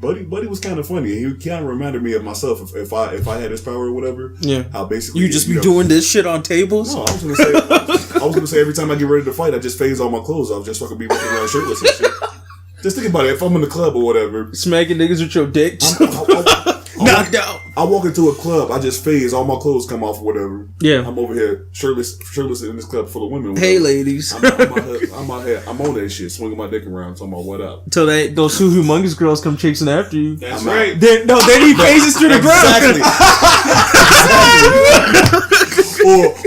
Buddy was kind of funny. He kind of reminded me of myself if I had this power or whatever. Yeah. How basically you just be doing this shit on tables. No, I was gonna say every time I get ready to fight, I just phase all my clothes off just so I can be walking around shirtless and shit. Just think about it. If I'm in the club or whatever, smacking niggas with your dick, knocked out. I walk into a club, I just phase, all my clothes come off or whatever. Yeah. I'm over here shirtless in this club full of women. Hey, ladies. I'm out here. I'm on that shit, swinging my dick around, talking about what up. Until those two humongous girls come chasing after you. That's right. Then he phases through the ground. Exactly.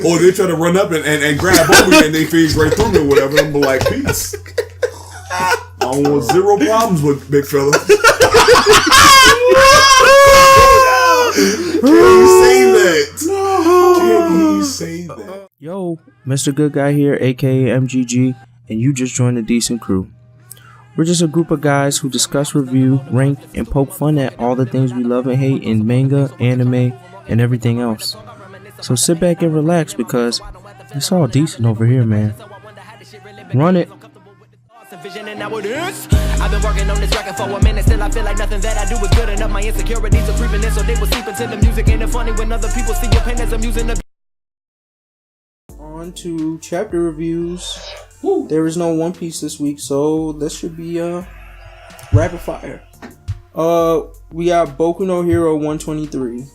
or they try to run up and grab over me and they phase right through me or whatever. I'm like, peace. I don't want zero problems with big fella. Can you say that? Can you say that? Yo, Mr. Good Guy here, aka MGG, and you just joined the Decent Crew. We're just a group of guys who discuss, review, rank, and poke fun at all the things we love and hate in manga, anime, and everything else. So sit back and relax because it's all decent over here, man. Run it. I've been working on this record for a minute. Still I feel like nothing that I do is good enough. My insecurities are creeping in, so they will seep into the music. And it's funny when other people see your pen as I'm using the. On to chapter reviews. There is no One Piece this week, so this should be rapid fire. We got Boku no Hero 123.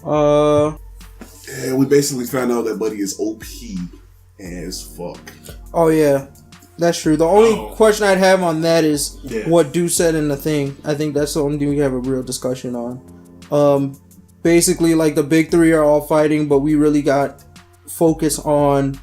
Yeah, we basically found out that Buddy is OP as fuck. Oh yeah. That's true. The only question I'd have on that is what Dew said in the thing. I think that's the only thing we have a real discussion on. Basically, like, the big three are all fighting, but we really got focus on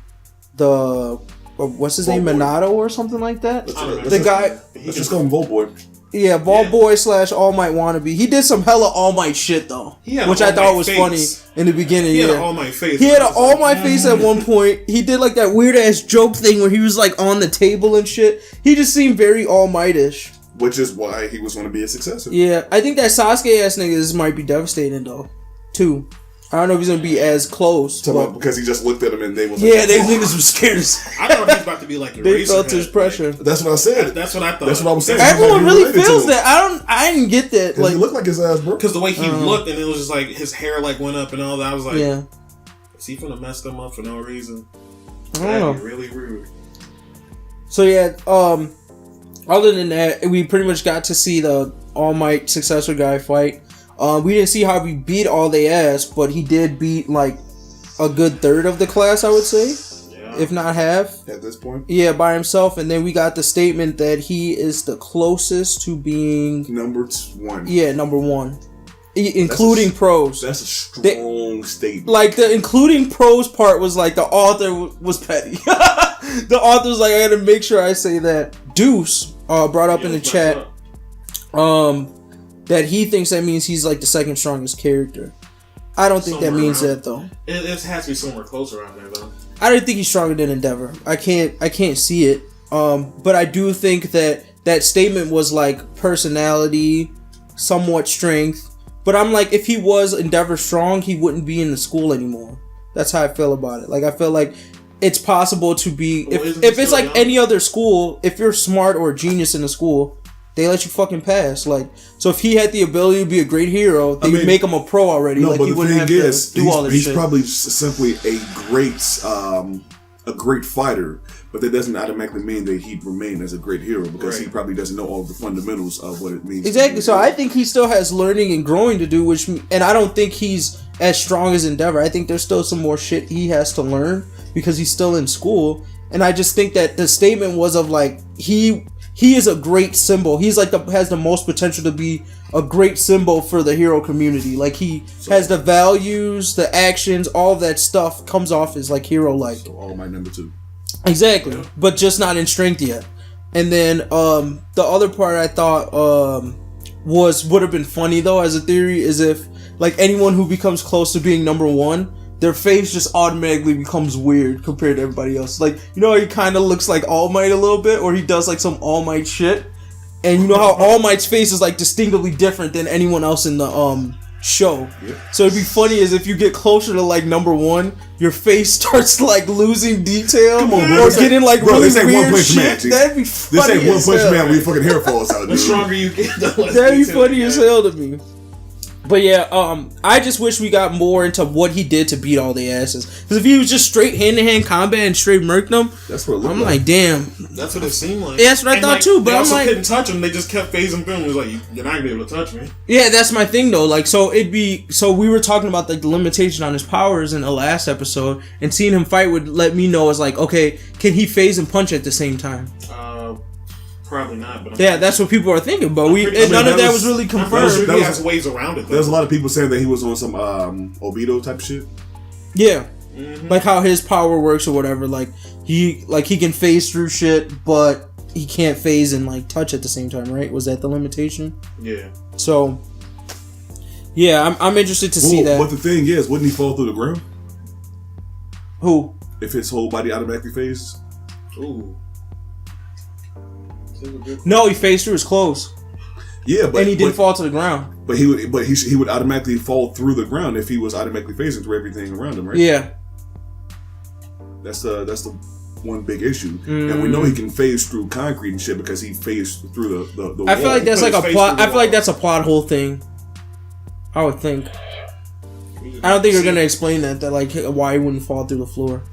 the what's his name, Minato or something like that. The guy. Let's just call him Volt Boy. Yeah, Ball Boy / All Might wannabe. He did some hella All Might shit though, which I thought was funny in the beginning. He had an All Might face. He had an All Might face at one point. He did like that weird ass joke thing where he was like on the table and shit. He just seemed very All Might-ish. Which is why he was going to be a successor. Yeah, I think that Sasuke ass niggas might be devastating though, too. I don't know if he's gonna be as close. Because he just looked at him and they was like, yeah, they niggas were scared. I thought he was about to be like a they felt his pressure. Like, that's what I said. That's what I thought. That's what I was saying. Everyone really feels that. I didn't get that. Like, he looked like his ass, bro. Because the way he looked, and it was just like his hair like went up and all that. I was like, yeah, is he gonna mess them up for no reason? I don't know. Really rude. So yeah, other than that, we pretty much got to see the All Might successor guy fight. We didn't see how he beat all they ass, but he did beat like a good third of the class, I would say, if not half. At this point, yeah, by himself. And then we got the statement that he is the closest to being number one. Yeah, number one, including pros. That's a strong statement. Like the including pros part was like the author was petty. The author was like, I gotta make sure I say that. Deuce brought up in the chat. That he thinks that means he's like the second strongest character. I don't think that means that though. It has to be somewhere close around there though. I don't think he's stronger than Endeavor. I can't see it. But I do think that statement was like personality, somewhat strength. But I'm like, if he was Endeavor strong, he wouldn't be in the school anymore. That's how I feel about it. Like, I feel like it's possible to be if it's like any other school. If you're smart or a genius in the school, they let you fucking pass. Like, so if he had the ability to be a great hero, they would make him a pro already. No, like, but he the wouldn't have thing to is, do all this shit. He's probably simply a great fighter, but that doesn't automatically mean that he'd remain as a great hero because he probably doesn't know all the fundamentals of what it means. Exactly. So I think he still has learning and growing to do, and I don't think he's as strong as Endeavor. I think there's still some more shit he has to learn because he's still in school. And I just think that the statement was of like, he is a great symbol. He's like has the most potential to be a great symbol for the hero community. Like, he has the values, the actions, all of that stuff comes off as like hero-like. So All Might number 2. Exactly, but just not in strength yet. And then the other part I thought would have been funny though as a theory is if like anyone who becomes close to being number one, their face just automatically becomes weird compared to everybody else. Like, you know how he kind of looks like All Might a little bit, or he does like some All Might shit, and you know how All Might's face is like distinctively different than anyone else in the show. Yep. So it'd be funny as if you get closer to like number 1, your face starts like losing detail Come on, bro. or This getting like bro, really this ain't weird One Punch shit. Man, G. That'd be This funny ain't One as Punch hell. Man where your fucking hair falls out, The dude. stronger you get, the less That'd be detail funny you as get. hell to me. But yeah, I just wish we got more into what he did to beat all the asses. Because if he was just straight hand-to-hand combat and straight murked them, That's what it looked I'm like, damn. That's what it seemed like. Yeah, that's what I thought too, but they I'm also like- couldn't touch him. They just kept phasing through him. It was like, you're not gonna be able to touch me. Yeah, that's my thing though. Like, so we were talking about like the limitation on his powers in the last episode, and seeing him fight would let me know as like, okay, can he phase and punch at the same time? Probably not. But Yeah, that's what people are thinking, but none of that was really I'm confirmed. pretty sure That he was- has ways around it. Though. There's a lot of people saying that he was on some Obito type shit. Yeah, like how his power works or whatever. Like he can phase through shit, but he can't phase and like touch at the same time. Right? Was that the limitation? Yeah. So, yeah, I'm interested to see that. But the thing is, wouldn't he fall through the ground Who? if his whole body automatically phases? Ooh. No, he phased through his clothes, Yeah, but and he didn't fall to the ground. But he would automatically fall through the ground if he was automatically phasing through everything around him, right? Yeah. That's the one big issue, and we know he can phase through concrete and shit because he phased through the wall. I feel like that's Put like his a face plot. through the I feel like wall. that's a plot hole thing. I would think. I don't think they're gonna explain that like why he wouldn't fall through the floor,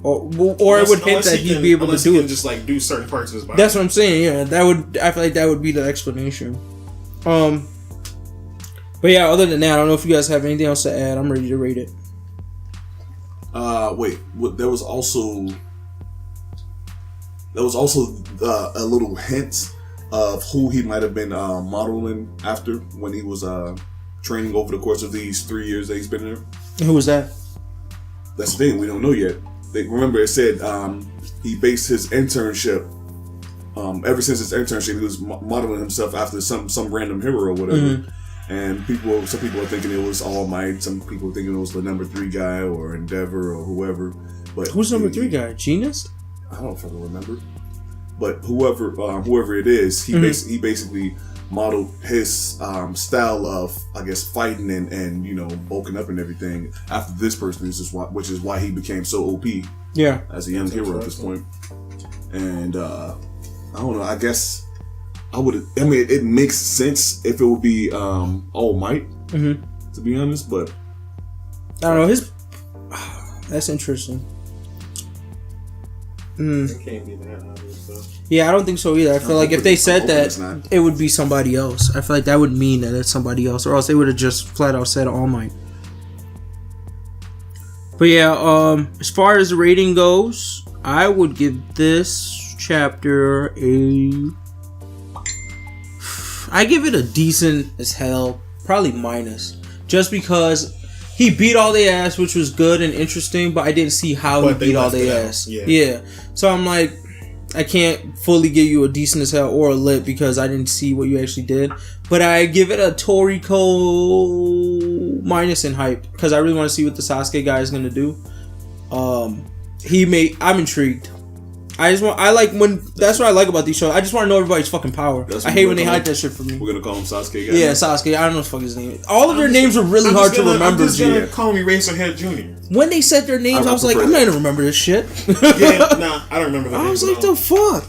or it would hint that he'd be able to do it. Just like do certain parts of his body. That's what I'm saying. Yeah, that would. I feel like that would be the explanation. But yeah, other than that, I don't know if you guys have anything else to add. I'm ready to rate it. Wait, there was also a little hint of who he might have been modeling after when he was training over the course of these 3 years that he's been there. Who was that? That's the thing, we don't know yet. Remember, it said he based his internship. Ever since his internship, he was modeling himself after some random hero or whatever. Mm-hmm. And some people are thinking it was All Might. Some people are thinking it was the number 3 guy or Endeavor or whoever. But Who's number 3 guy? Genius? I don't fucking remember. But whoever it is, he basically modeled his style of, I guess, fighting and you know, bulking up and everything after this person, which is why he became so OP. Yeah. As a young hero at this point. And I don't know, I guess it makes sense if it would be All Might, to be honest, but I don't know, that's interesting. It can't be that obvious, though. Yeah, I don't think so either. I feel like if they said it's not. that, it would be somebody else. I feel like that would mean that it's somebody else, or else they would have just flat out said All Might. But yeah, as far as the rating goes, I would give this chapter I give it a decent as hell, probably minus, just because he beat all their ass, which was good and interesting, but I didn't see how But he they beat all left it their out. ass. Yeah. Yeah, so I'm like, I can't fully give you a decent as hell or a lit because I didn't see what you actually did, but I give it a Toriko minus in hype because I really want to see what the Sasuke guy is gonna do. I'm intrigued. That's what I like about these shows. I just want to know everybody's fucking power. I hate when they hide that shit from me. We're gonna call him Sasuke guy. Yeah, Sasuke. I don't know what the fuck his name is. All of their names are really hard to remember. I'm just gonna G. call me Razorhead Jr. When they said their names, I was like, prefer I'm not that. gonna remember this shit. Yeah, nah, I don't remember the I was names like, at all. the fuck?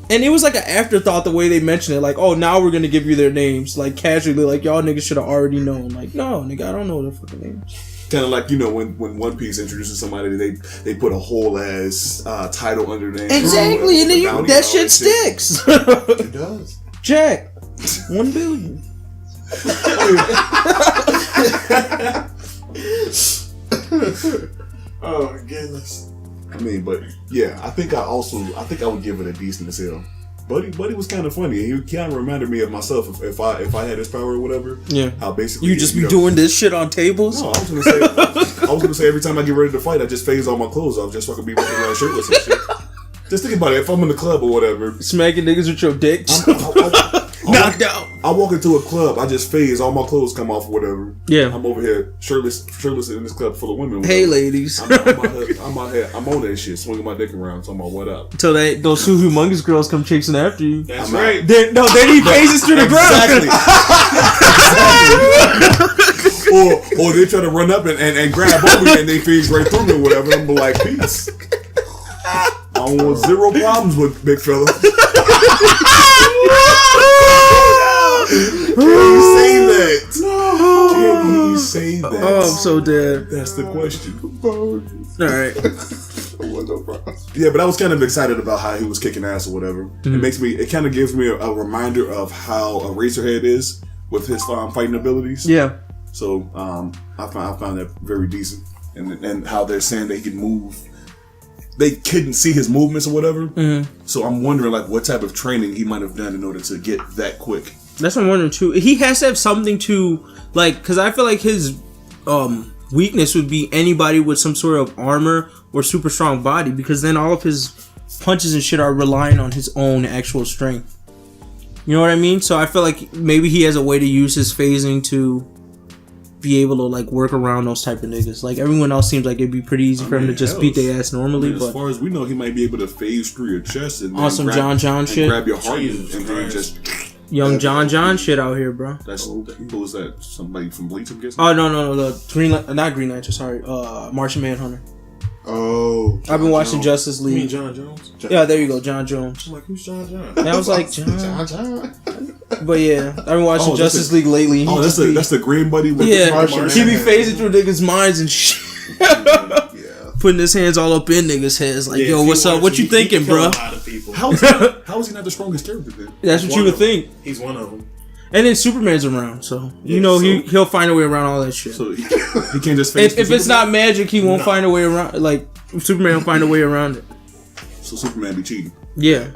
And it was like an afterthought the way they mentioned it. Like, oh, now we're gonna give you their names. Like, casually, like, y'all niggas should have already known. Like, no, nigga, I don't know their fucking names. Kind of like, you know, when One Piece introduces somebody, they put a whole ass title under their name. Exactly, and then that shit sticks. It does. Jack, 1 billion. Oh my goodness. I mean, but yeah, I think I would give it a decent as hell. Buddy was kind of funny. He kind of reminded me of myself if I had his power or whatever. Yeah. How basically You just be doing this shit on tables? No, I was gonna say every time I get ready to fight, I just phase all my clothes off just so I can be walking around shirtless and shit. Just think about it. If I'm in the club or whatever, Smacking niggas with your dicks. knocked out. I walk into a club, I just phase, all my clothes come off or whatever. Yeah. I'm over here shirtless in this club full of women. Hey, ladies. I'm out here, I'm on that shit, swinging my dick around, talking about what up. Until those two humongous girls come chasing after you. That's I'm out. right. Then he phases through the ground. Exactly. or they try to run up and grab over me and they phase right through me or whatever. I'm like, peace. I don't want zero problems with big fella. Can you say that? Can you say that? Oh, I'm so dead. That's the question. Alright. Yeah, but I was kind of excited about how he was kicking ass or whatever. It kind of gives me a reminder of how Eraserhead is with his fighting abilities. Yeah. So I found that very decent, and how they're saying that he can move. They couldn't see his movements or whatever. So I'm wondering like what type of training he might have done in order to get that quick. That's what I'm wondering too. He has to have something to like, because I feel like his weakness would be anybody with some sort of armor or super strong body, because then all of his punches and shit are relying on his own actual strength. You know what I mean? So I feel like maybe he has a way to use his phasing to be able to like work around those type of niggas. Like everyone else seems like it'd be pretty easy for him to just beat their ass normally. As but far as we know, he might be able to phase through your chest and on some John shit, grab your heart and then just young John shit out here, bro. That's who was that? Somebody from Bleach, I'm guessing. Oh no, the not Green Lantern. Sorry, Martian Manhunter. Oh, I've been watching Justice League. You mean John Jones? Yeah, there you go, John Jones. I'm like, who's John Jones? And I was like, John. But yeah, I've been watching Justice League lately. Oh, that's the green buddy with the Martian. He be phasing through niggas' minds and shit. Putting his hands all up in niggas' heads. Like, yo, what's up? What you thinking, bro? How is he not the strongest character then? That's what you would think. He's one of them. And then Superman's around, so he'll find a way around all that shit. So he can't just face. If it's not magic, he won't find a way around. Like Superman will find a way around it. So Superman be cheating. Yeah,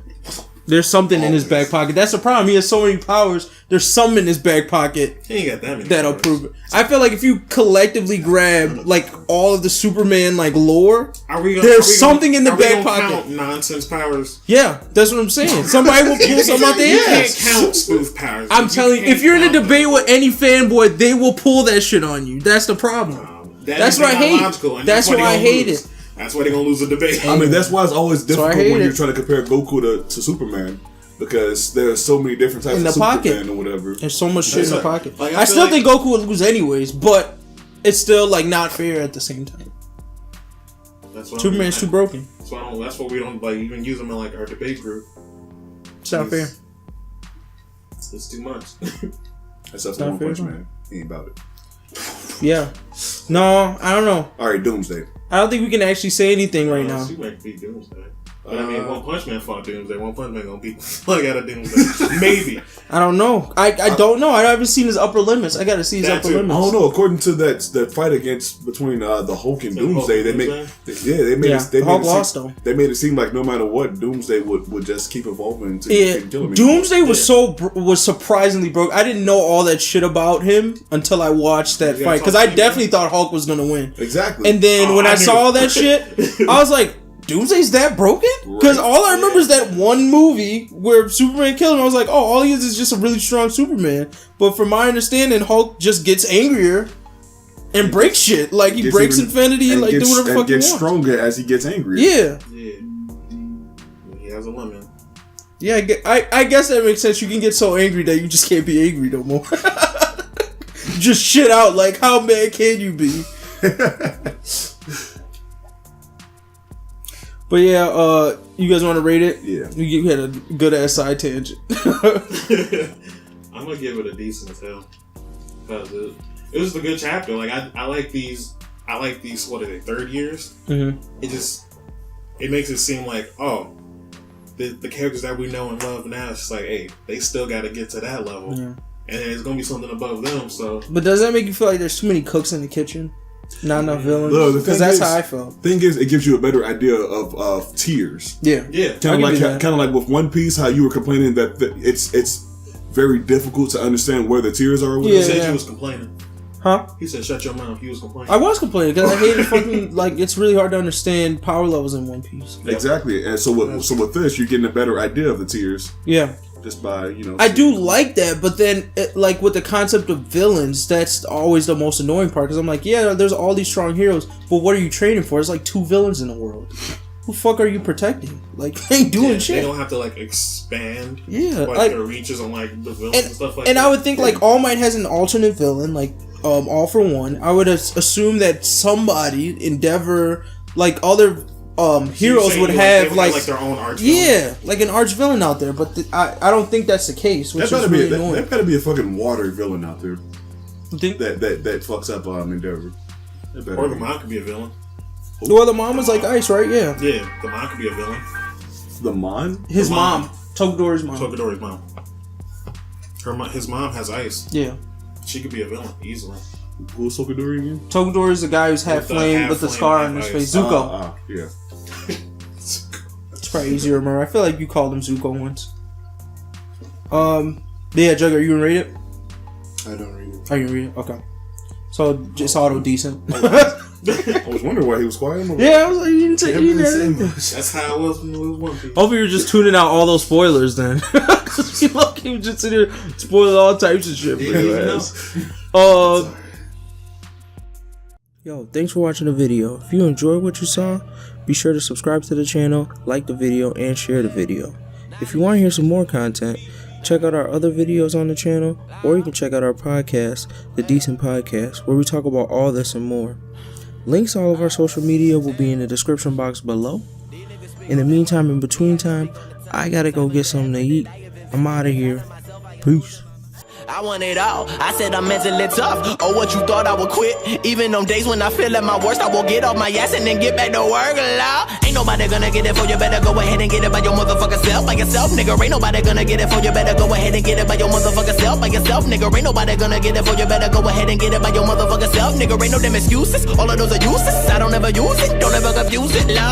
there's something in his back pocket. That's the problem. He has so many powers. There's some in his back pocket. He ain't got that many. That'll prove it. I feel like if you collectively grab like all of the Superman like lore, there's something in the back pocket. Count nonsense powers. Yeah, that's what I'm saying. Somebody will pull some out their ass. You can't count spoof powers. I'm telling you, if you're in a debate with any fanboy, they will pull that shit on you. That's the problem. That's what I hate. That's why I hate it. That's why they're gonna lose a debate. I mean, that's why it's always difficult when you're trying to compare Goku to Superman, because there's so many different types of Superman or whatever. There's so much shit in the pocket. Like, I still think Goku would lose anyways, but it's still like not fair at the same time. Superman's too broken. That's why we don't like even use them in like our debate group. It's not fair. It's too much. Except for One Punch Man. He ain't about it. Yeah. No, I don't know. Alright, Doomsday. I don't think we can actually say anything right now. She might beat Doomsday. But I mean, One Punch Man fought Doomsday. One Punch Man gonna beat the fuck out of Doomsday. Maybe. I don't know. I don't know. I haven't seen his upper limits. I gotta see his upper limits. I don't know. According to that fight between the Hulk and Doomsday, they made Hulk lost though. They made it seem like no matter what, Doomsday would just keep evolving to kill him. Doomsday was was surprisingly broke. I didn't know all that shit about him until I watched that fight, because I definitely thought Hulk was gonna win. Exactly. And then when I saw all that shit, I was like, Doomsday's that broken? Because all I remember is that one movie where Superman killed him. I was like, oh, all he is just a really strong Superman. But from my understanding, Hulk just gets angrier and breaks shit. Like, he breaks infinity and like do whatever the fuck he wants. Gets stronger as he gets angrier. Yeah. He has a limit. Yeah, I guess that makes sense. You can get so angry that you just can't be angry no more. Just shit out. Like, how mad can you be? But yeah, you guys want to rate it? Yeah. You had a good ass side tangent. I'm gonna give it a decent as hell, because it was a good chapter. Like I like these. What are they? Third years. Mm-hmm. It makes it seem like the characters that we know and love now. It's just like, hey, they still got to get to that level, and there's gonna be something above them. So, but does that make you feel like there's too many cooks in the kitchen? Not enough villains. Because that's how I felt. Thing is, it gives you a better idea of tiers. Yeah. Kind of like with One Piece, how you were complaining that it's very difficult to understand where the tiers are. He said you was complaining. Huh? He said, "Shut your mouth." He was complaining. I was complaining because I hated fucking like it's really hard to understand power levels in One Piece. Exactly, and so with this, you're getting a better idea of the tiers. Yeah. Just by, I do like that, but then like with the concept of villains, that's always the most annoying part, because I'm like, yeah, there's all these strong heroes, but what are you training for? There's like 2 villains in the world. who the fuck are you protecting? Like, they ain't doing shit. They don't have to like expand. Yeah, like their reaches on like the villains and stuff like that. And I would think like All Might has an alternate villain, like All for One. I would assume that somebody Endeavor, like other heroes would have like their own arch villain? Like an arch villain out there. But I don't think that's the case. Which is really annoying. There better be a fucking water villain out there. You think that fucks up Endeavor? Or the mom could be a villain. Well, the mom was like ice, right? Yeah. Yeah, the mom could be a villain. The mom? His mom. Togadori's mom. Togadori's mom. His mom has ice. Yeah. She could be a villain easily. Who's Togadori again? Togadori's the guy who's half flame with the scar on his face. Zuko. Yeah. It's probably easier to remember. I feel like you called him Zuko once. Yeah, Jug, are you gonna read it? I don't read it. Oh, you read it? Okay. So just auto decent. I was wondering why he was quiet. Yeah, I was like, you didn't say anything. That's how it was when it was One Piece. Hopefully you're just tuning out all those spoilers then. He was just sitting here spoiling all types of shit for your ass. Yo, thanks for watching the video. If you enjoyed what you saw, be sure to subscribe to the channel, like the video, and share the video. If you want to hear some more content, check out our other videos on the channel, or you can check out our podcast, The Decent Podcast, where we talk about all this and more. Links to all of our social media will be in the description box below. In the meantime, in between time, I gotta go get something to eat. I'm out of here. Peace. I want it all. I said I'm mentally tough. Oh, what you thought I would quit? Even on days when I feel at my worst, I will get off my ass and then get back to work. Ain't nobody gonna get it for you. Better go ahead and get it by your motherfucking self. By yourself, nigga. Ain't nobody gonna get it for you. Better go ahead and get it by your motherfucking self. By yourself, nigga. Ain't nobody gonna get it for you. Better go ahead and get it by your motherfucking self, nigga. Ain't no damn excuses. All of those are useless. I don't ever use it. Don't ever confuse it. Love.